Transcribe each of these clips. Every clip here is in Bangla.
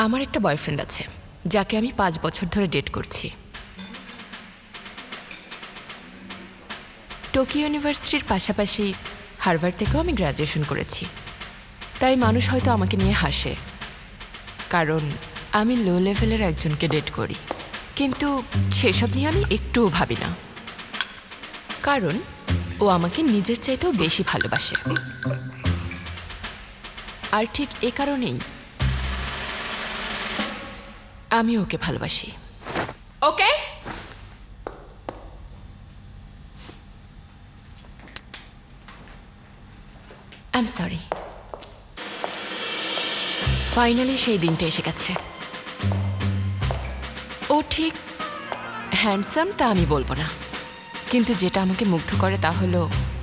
আমার একটা বয়ফ্রেন্ড আছে যাকে আমি 5 বছর ধরে ডেট করছি। টোকিও ইউনিভার্সিটির পাশাপাশি হার্ভার্ড থেকেও আমি গ্র্যাজুয়েশন করেছি। তাই মানুষ হয়তো আমাকে নিয়ে হাসে, কারণ আমি লো লেভেলের একজনকে ডেট করি। কিন্তু সেসব নিয়ে আমি একটুও ভাবি না, কারণ ও আমাকে নিজের চাইতেও বেশি ভালোবাসে। আর ঠিক এ কারণেই আমি ওকে ভালোবাসি। ওকে, আই এম সরি। ফাইনালি সেই দিনটা এসে গেছে। ও ঠিক হ্যান্ডসাম তা আমি বলবো না, কিন্তু যেটা আমাকে মুগ্ধ করে তা হলো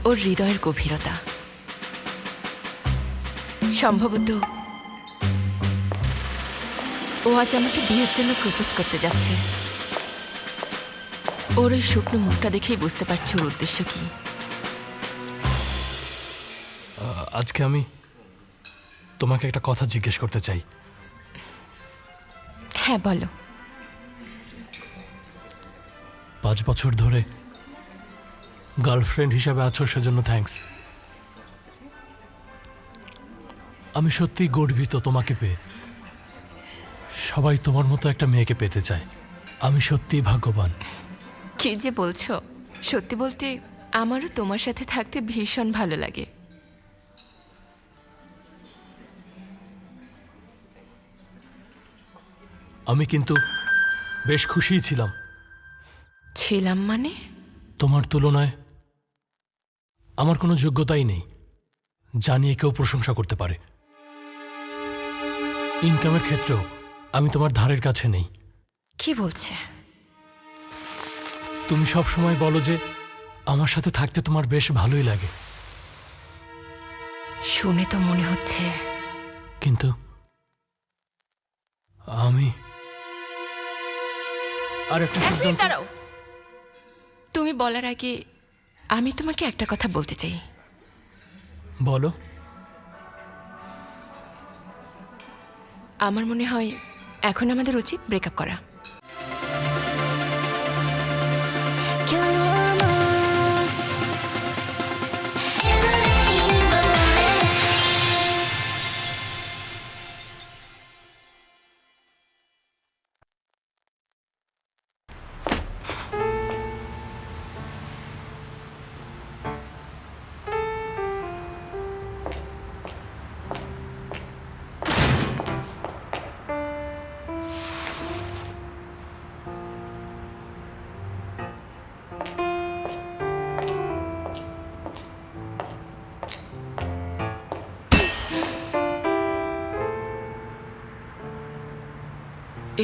ওর হৃদয়ের গভীরতা। সম্ভবত ও আজ আমাকে বিয়ের জন্য প্রপোজ করতে যাচ্ছে। ওর ওই শুকনো মুখটা দেখেই বুঝতে পারছি ওর উদ্দেশ্য কি। আজকে আমি তোমাকে একটা কথা জিজ্ঞেস করতে চাই। হ্যাঁ, বলো। 5 বছর ধরে গার্লফ্রেন্ড হিসাবে আছো, সেজন্য থ্যাঙ্কস। আমি সত্যি গর্বিত তোমাকে পেয়ে। সবাই তোমার মতো একটা মেয়েকে পেতে চায়। আমি সত্যিই ভাগ্যবান। কি যে বলছো! সত্যি বলতে আমারও তোমার সাথে থাকতে ভীষণ ভালো লাগে। আমি কিন্তু বেশ খুশিই ছিলাম। ছিলাম মানে? তোমার তুলনায় আমার কোনো যোগ্যতাই নেই যা নিয়ে কেউ প্রশংসা করতে পারে। ইনকামের ক্ষেত্রেও আমি তোমার ধারের কাছে নেই। কি বলছে? তুমি সব সময় বলো যে আমার সাথে থাকতে তোমার বেশ ভালোই লাগে। শুনে তো মনে হচ্ছে। কিন্তু আমি আর একটা সিদ্ধান্ত। দাঁড়াও, তুমি বলার আগে আমি তোমাকে একটা কথা বলতে চাই। বলো। আমার মনে হয় এখন আমাদের উচিত ব্রেকআপ করা।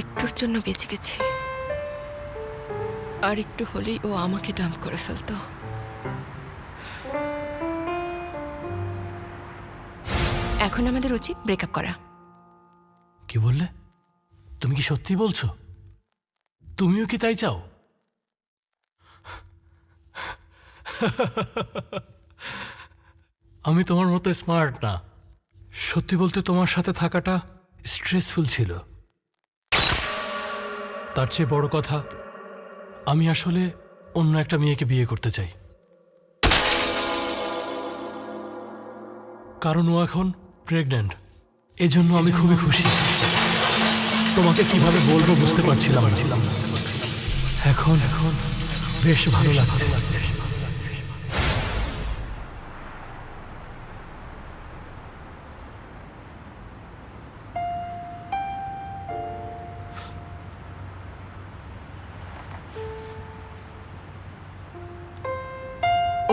একটুর জন্য বেঁচে গেছি, আর একটু হলেই ও আমাকে ডাম্প করে ফেলতো। এখন আমাদের উচিত ব্রেকআপ করা। কি বললে? তুমি কি সত্যি বলছো? তুমিও কি তাই চাও? আমি তোমার মতো স্মার্ট না। সত্যি বলতে তোমার সাথে থাকাটা স্ট্রেসফুল ছিল। তার চেয়ে বড় কথা, আমি আসলে অন্য একটা মেয়েকে বিয়ে করতে চাই। কারণ ও এখন প্রেগন্যান্ট। এজন্য আমি খুবই খুশি। তোমাকে কিভাবে বলবো বুঝতে পারছিলাম না। এখন বেশ ভালো লাগছে।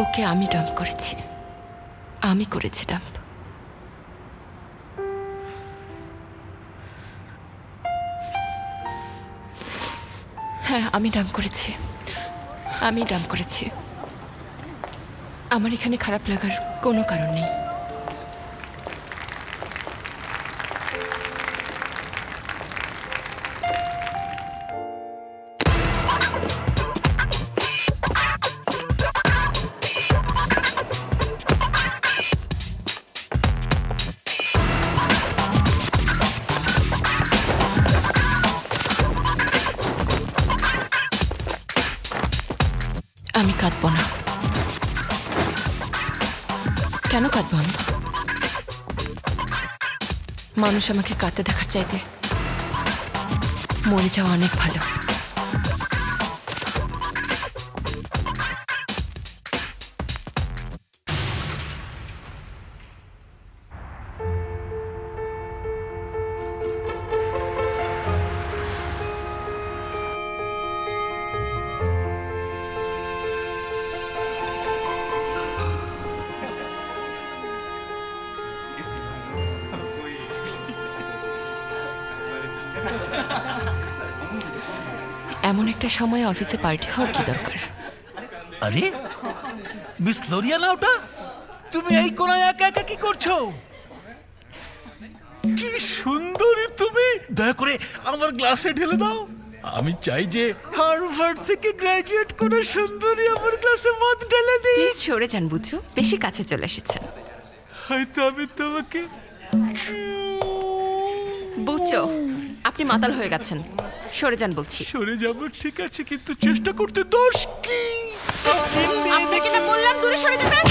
ওকে আমি ডাম্প করেছি, আমি করেছি ডাম্প। হ্যাঁ, আমি ডাম্প করেছি, আমি ডাম্প করেছি। আমার এখানে খারাপ লাগার কোনো কারণ নেই। মানুষ আমাকে কাঁদতে দেখার চাইতে মরে যাওয়া অনেক ভালো। এমন একটা সময় অফিসে পার্টি হওয়ার কি দরকার? আরে মিস লোরিয়া না ওটা? তুমি এই কোনায় একা একা কি করছো? কি সুন্দরী তুমি! দয়া করে আমার গ্লাসে ঢেলে দাও। আমি চাই যে হার্ভার্ড থেকে গ্র্যাজুয়েট করে সুন্দরী আমার গ্লাসে মদ ঢেলে দিই। প্লিজ সরে যান বুঝছো, বেশি কাছে চলে এসেছেন। হয়তো আমি তোমাকে বুঝছো, আপনি মাতাল হয়ে গেছেন, সরে যান বলছি। সরে যাবো ঠিক আছে, কিন্তু চেষ্টা করতে দোষ কি? আপনাকে না বললাম দূরে সরে যাবেন।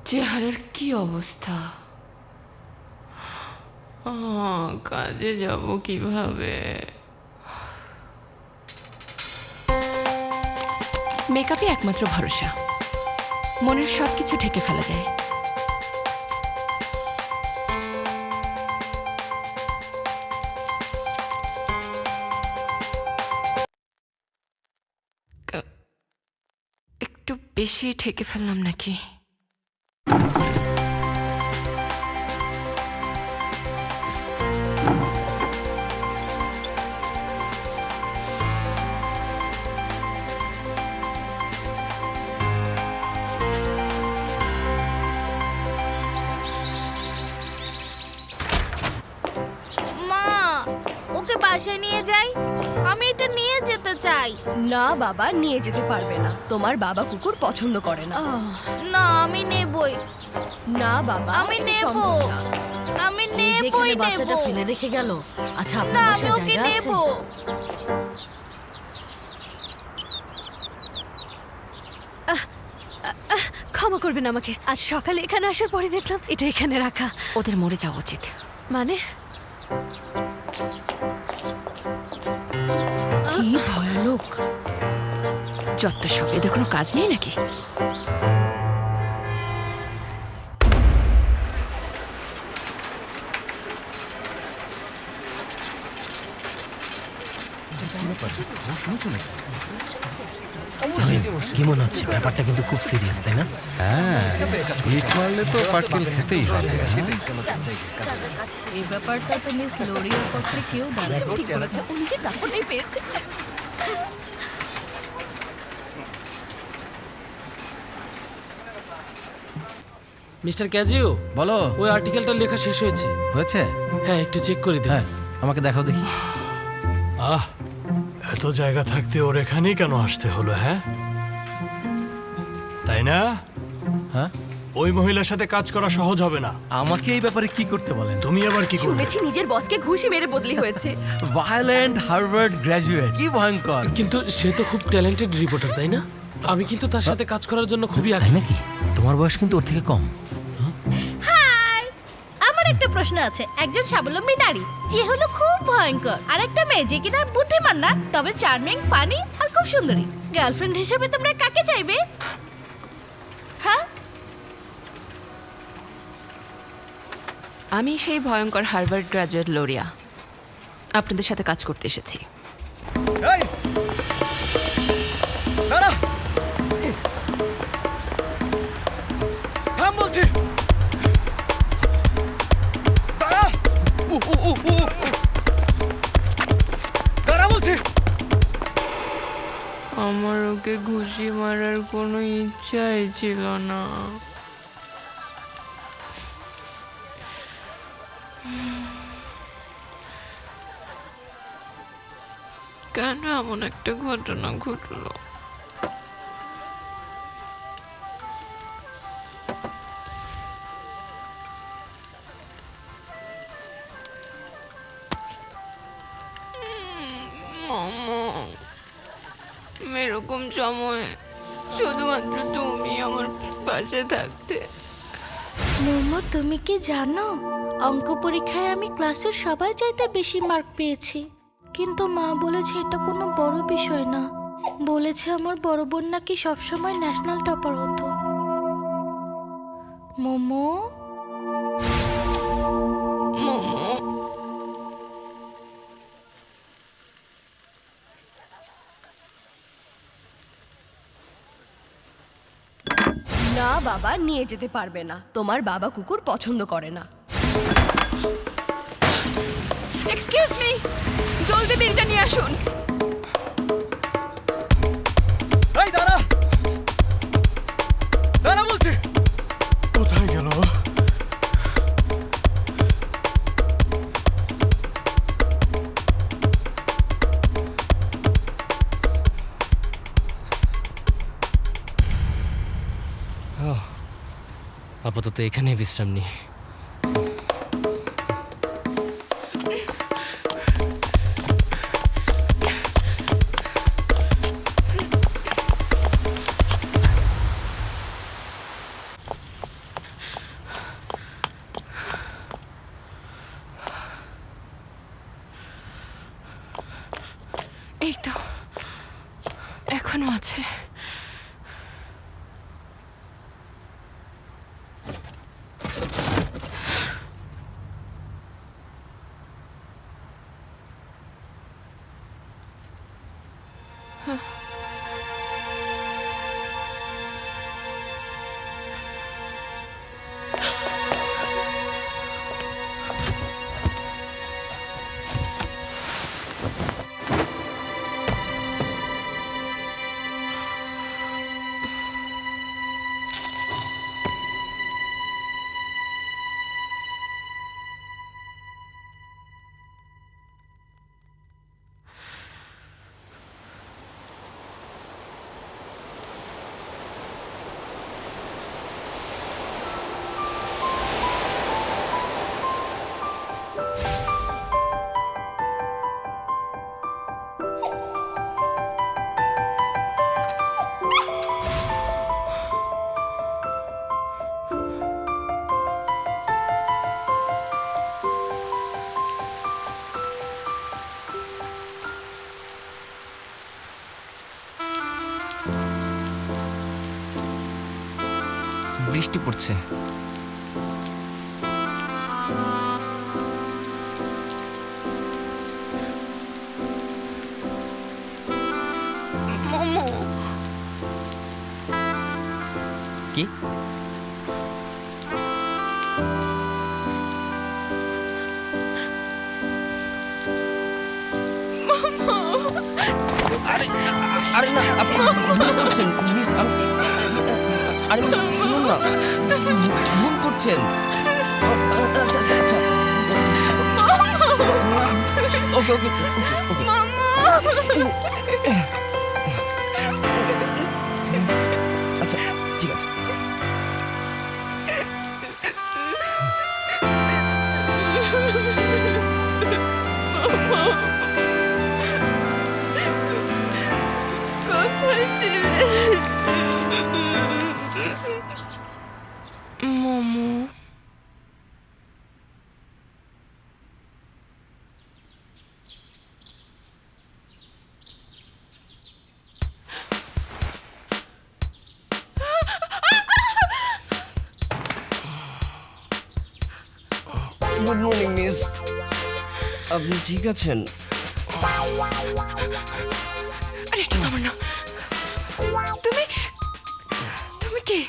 চেহারার কি অবস্থা? কাজে যাব কিভাবে? মেকআপই একমাত্র ভরসা, মনের সবকিছু ঢেকে ফেলা যায়। একটু বেশি ঢেকে ফেললাম নাকি? বাসায় নিয়ে যাই, আমি এটা নিয়ে যেতে চাই। না বাবা, নিয়ে যেতে পারবে না, তোমার বাবা কুকুর পছন্দ করে না। না আমি নেবই। না বাবা, আমি এটা নেব, সম্ভব না। আমি এই যে নেবই এখানে নেব। বাচ্চাটা ফেলে রেখে গেল। আচ্ছা না আপনার আমি বাসায় ওকে জায়গা নেব। আছে? ক্ষমা করবেন আমাকে, আজ সকালে এখানে আসার পরে দেখলাম এটা এখানে রাখা। ওদের মরে যাওয়া উচিত। মানে কি ভয়ানক! যত সব, এদের কোনো কাজ নেই নাকি? কি মনে হচ্ছে? ব্যাপারটা কিন্তু খুব সিরিয়াস, তাই না? হ্যাঁ, ইট মারলে তো পাটকেল খেতেই হবে। এই ব্যাপারটা তো মিস লোরিয়ার পক্ষে কেউ দাঁড়ায়। ঠিক বলেছে, ও নিজের প্রাপ্যটাই পেয়েছে। মিস্টার ক্যাজিও, বলো। ওই আর্টিকেলটা লেখা শেষ হয়েছে। হয়েছে? হ্যাঁ, একটু চেক করে দিন। হ্যাঁ, আমাকে দেখাও দেখি। এত জায়গা থাকতে ওর এখানেই কেন আসতে হলো? হ্যাঁ, তাই না? হ্যাঁ, ওই মহিলার সাথে কাজ করা সহজ হবে না। আমাকে এই ব্যাপারে কি করতে বলেন? তুমি আবার কি করবে? শুনেছি নিজের বসকে ঘুষি মেরে বদলি হয়েছে। ভায়োলেন্ট হার্ভার্ড গ্র্যাজুয়েট, কি ভয়ঙ্কর! কিন্তু সে তো খুব ট্যালেন্টেড রিপোর্টার, তাই না? আমি কিন্তু তার সাথে কাজ করার জন্য খুবই তাই আগ্রহী। নাকি? তোমার বয়স কিন্তু ওর থেকে কম। হাই, আমার একটা প্রশ্ন আছে। একজন স্বাবলম্বী নারী যে হলো খুব ভয়ঙ্কর, আর একটা মেয়ে যে কিনা বুদ্ধিমান না তবে চার্মিং, ফানি আর খুব সুন্দরী, গার্লফ্রেন্ড হিসেবে তোমরা কাকে চাইবে? হ্যাঁ, আমি সেই ভয়ঙ্কর হার্ভার্ড গ্র্যাজুয়েট লোরিয়া, আপনাদের সাথে কাজ করতে এসেছি। এই দাঁড়া, থাম বলছি। দাঁড়া, দাঁড়া বলছি। আমার ওকে ঘুষি মারার কোনো ইচ্ছাই ছিল না। কেন এমন একটা ঘটনা ঘটলো? মামা, এরকম সময় শুধুমাত্র তুমি আমার পাশে থাকতে। মোমো, তুমি কি জানো অঙ্ক পরীক্ষায় আমি ক্লাসের সবাই চাইতে বেশি মার্ক পেয়েছি, কিন্তু মা বলেছে এটা কোনো বড় বিষয় না। বলেছে আমার বড় বোন নাকি সবসময় ন্যাশনাল টপার হতো। মোমো, মামা, না বাবা, নিয়ে যেতে পারবে না। তোমার বাবা কুকুর পছন্দ করে না। এক্সকিউজ মি, জলদি বিলটা নিয়ে আসুন। এই দাঁড়া, দাঁড়া বলছি। কোথায় গেল? আপাতত এখানে বিশ্রাম নিই। এই তো এখনো আছে। বৃষ্টি পড়ছে। মোমো, কি? আরে না, আপনি ভুল করছেন মিস। আরে শুনুন না, ভুল করছেন। আচ্ছা আচ্ছা আচ্ছা, ওকে ওকে ওকে। আচ্ছা ঠিক আছে। কোথায় ছিলে? মোমো, গুড মর্নিং মিস, আপনি ঠিক আছেন? আরে একটু থামো না। তুমি তুমি কে?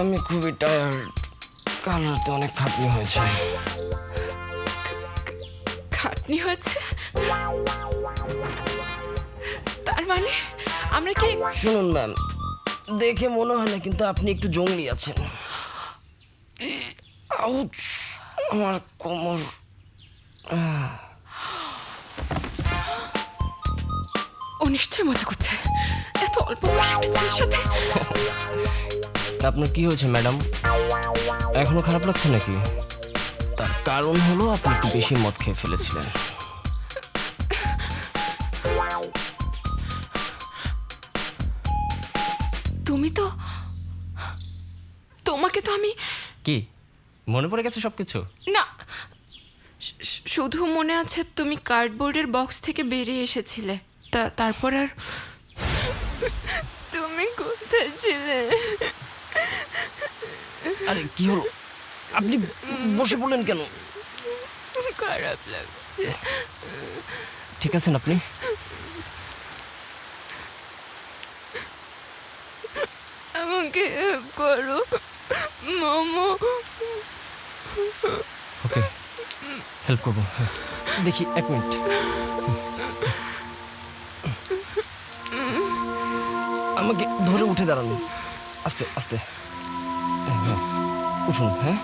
আমি খুবই টায়ার্ড, কাল রাতে অনেক খাটনি হয়েছে। খাটনি হয়েছে? তার মানে আমরা কি? শুনুন ম্যাম, দেখে মনে হয় না, কিন্তু আপনি একটু জঙ্গলি আছেন। আউচ, আমার কোমর। নিশ্চয়ই মজা করছে, এত অল্প বয়সী একটা ছেলের সাথে। আপনার কি হয়েছে ম্যাডাম? এখনো খারাপ লাগছে নাকি? তার কারণ হলো আপনি একটু বেশি মদ খেয়ে ফেলেছিলেন। তোমাকে তো আমি কি মনে পড়ে গেছে সবকিছু? না, শুধু মনে আছে তুমি কার্ডবোর্ডের বক্স থেকে বেরিয়ে এসেছিলে, তারপর আর তুমি কোথায় ছিলে? আরে কি হলো? আপনি বসে পড়লেন কেন? খারাপ লাগছে। ঠিক আছেন আপনি? আমাকে হেল্প করো মোমো। ওকে, হেল্প করবো। দেখি 1 মিনিট। আমাকে ধরে উঠে দাঁড়ানো, আস্তে আস্তে। হ্যাঁ, উঠুন। হ্যাঁ,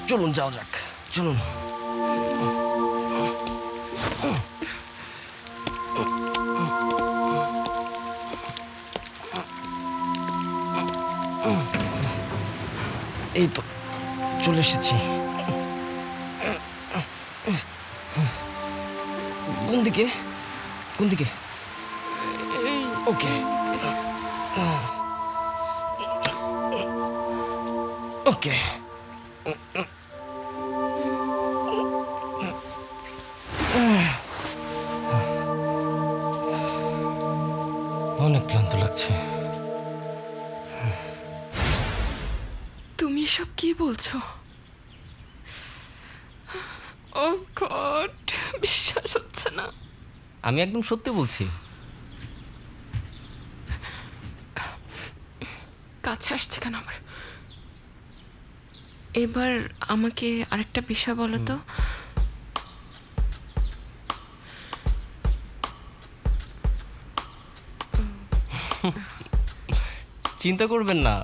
চলুন যাওয়া যাক, চলুন। এই তো চলে এসেছি। কোন দিকে? কোন দিকে? ওকে ওকে। অনেক ক্লান্ত লাগছে। তুমি সব কি বলছো? ও গড, বিশ্বাস হচ্ছে না। আমি একদম সত্যি বলছি। কাছে আসছে কেন আমার? এবার আমাকে আরেকটা বিষয় বলো তো। চিন্তা করবেন না,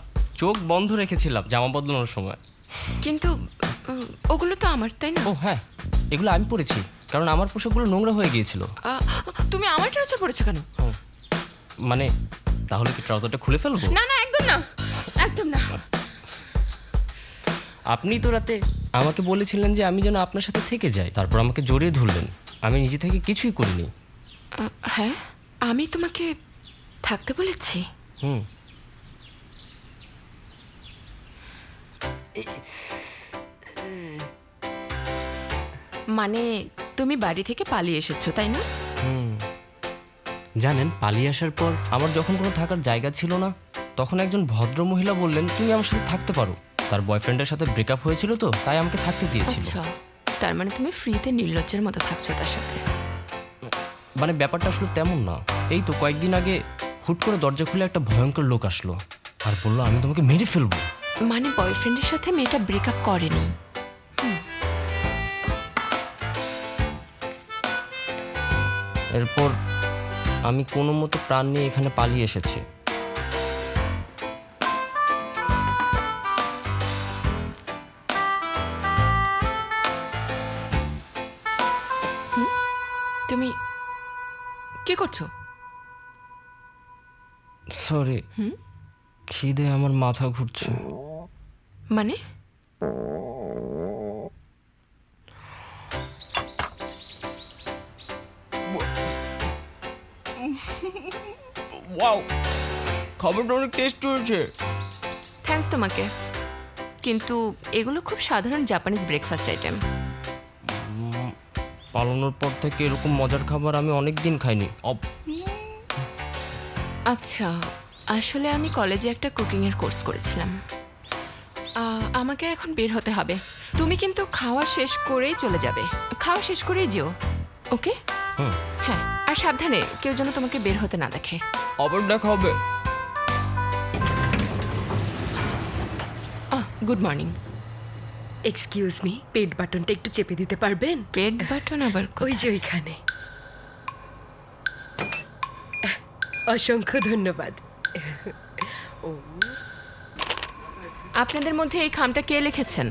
চোখ বন্ধ রেখেছিলাম জামা বদলানোর সময়। কিন্তু ওগুলো তো আমার, তাই না? ও হ্যাঁ, এগুলো আমি পরেছি কারণ আমার পোশাকগুলো নোংরা হয়ে গিয়েছিল। তুমি আমার ট্রাউজার পরেছো কেন? মানে তাহলে কি ট্রাউজারটা খুলে ফেলবো? না না, একদম না, একদম না। আপনি তো রাতে আমাকে বলেছিলেন যে আমি যেন আপনার সাথে থেকে যাই, তারপর আমাকে জড়িয়ে ধরলেন। আমি নিজে থেকে কিছুই করিনি। হ্যাঁ, আমি তোমাকে থাকতে বলেছি। হুম, মানে তুমি বাড়ি থেকে পালিয়ে এসেছো, তাই না? জানেন পালিয়ে আসার পর আমার যখন কোনো থাকার জায়গা ছিল না, তখন একজন ভদ্র মহিলা বললেন তুমি আমার সাথে থাকতে পারো। তার বয়ফ্রেন্ডের সাথে ব্রেকআপ হয়েছিল তো, তাই আমাকে থাকতে দিয়েছিল। আচ্ছা, তার মানে তুমি ফ্রিতে নির্লজ্জের মতো থাকছো তার সাথে। মানে ব্যাপারটা আসলে তেমন না। এই তো কয়েকদিন আগে হুট করে দরজা খুলে একটা ভয়ঙ্কর লোক আসলো আর বললো আমি তোমাকে মেরে ফেলবো। মানে বয়ফ্রেন্ডের সাথে মেয়েটা ব্রেকআপ করেনি? এরপর আমি কোনো মতো প্রাণ নিয়ে এখানে পালিয়ে এসেছি। তুমি কি করছো? সরি, খিদে আমার মাথা ঘুরছে। মানে ওয়াও, খাবারটা অনেক টেস্ট হয়েছে। থ্যাঙ্কস তোমাকে, কিন্তু এগুলো খুব সাধারণ জাপানিজ ব্রেকফাস্ট আইটেম। পালানোর পর থেকে এরকম মজার খাবার আমি অনেক দিন খাইনি। আচ্ছা, আসলে আমি কলেজে একটা কুকিংয়ের কোর্স করেছিলাম। আমাকে এখন বের হতে হবে। তুমি কিন্তু খাওয়া শেষ করেই চলে যাবে। খাওয়া শেষ করেই যেও, ওকে? হ্যাঁ, আর সাবধানে, কেউ যেন তোমাকে বের হতে না দেখে। আবার দেখা হবে। Good morning. এক্সকিউজ মি, পেট বাটনটা একটু চেপে দিতে পারবেন? পেট বাটন আবার ওই কোথায়? যে ওইখানে। অসংখ্য ধন্যবাদ। আপনাদের মধ্যে এই খামটা কে লিখেছেন?